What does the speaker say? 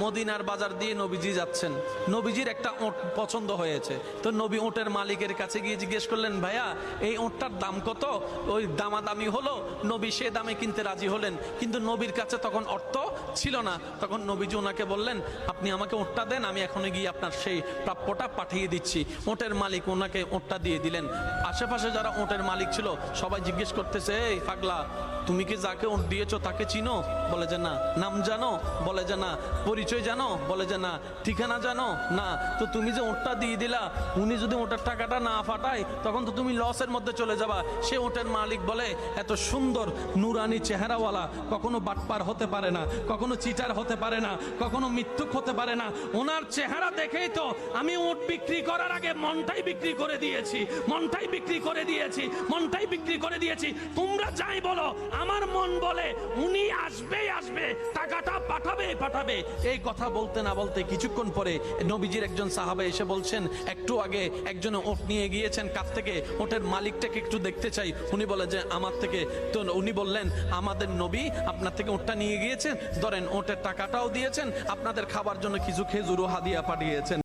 মদিনার বাজার দিয়ে নবীজি যাচ্ছেন, নবীজির একটা ওট পছন্দ হয়েছে। তো নবী ওটের মালিকের কাছে গিয়ে জিজ্ঞেস করলেন, ভাইয়া এই ওটটার দাম কত? ওই দামাদামি হলো, নবী সে দামে কিনতে রাজি হলেন, কিন্তু নবীর কাছে তখন অর্থ ছিল না। তখন নবীজি ওনাকে বললেন, আপনি আমাকে ওটটা দেন, আমি এখনই গিয়ে আপনার সেই প্রাপ্যটা পাঠিয়ে দিচ্ছি। ওটের মালিক ওনাকে ওটটা দিয়ে দিলেন। আশেপাশে যারা ওটের মালিক ছিল সবাই জিজ্ঞেস করতেছে, এই পাগলা, তুমি কি যাকে ওট দিয়েছো তাকে চিনো? বলে যে না। নাম জানো? বলে যে না। পরিচয় জানো? বলে যে না। ঠিকানা জানো? না। তো তুমি যে ওটটা দিয়ে দিলা, উনি যদি ওটার টাকাটা না ফাটায় তখন তো তুমি লসের মধ্যে চলে যাবা। সে ওটের মালিক বলে, এত সুন্দর নুরানি চেহারাওয়ালা কখনো বাটপার হতে পারে না, কখনো চিটার হতে পারে না, কখনো মিথ্যুক হতে পারে না। ওনার চেহারা দেখেই তো আমি ওট বিক্রি করার আগে মনটাই বিক্রি করে দিয়েছি, মনটাই বিক্রি করে দিয়েছি, মনটাই বিক্রি করে দিয়েছি। তোমরা যাই বলো, আমার মন বলে উনি আসবেই আসবে, টাকাটা পাঠাবে পাঠাবে। এই কথা বলতে না বলতে কিছুক্ষণ পরে নবীজির একজন সাহাবা এসে বলছেন, একটু আগে একজন ওট নিয়ে গিয়েছেন, কাছ থেকে ওটের মালিকটাকে একটু দেখতে চাই। উনি বলে যে আমার থেকে। তো উনি বললেন, আমাদের নবী আপনার থেকে ওটটা নিয়ে গিয়েছেন, ধরেন ওটের টাকাটাও দিয়েছেন, আপনাদের খাবার জন্য কিছু খেজুরও হাদিয়া পাঠিয়েছেন।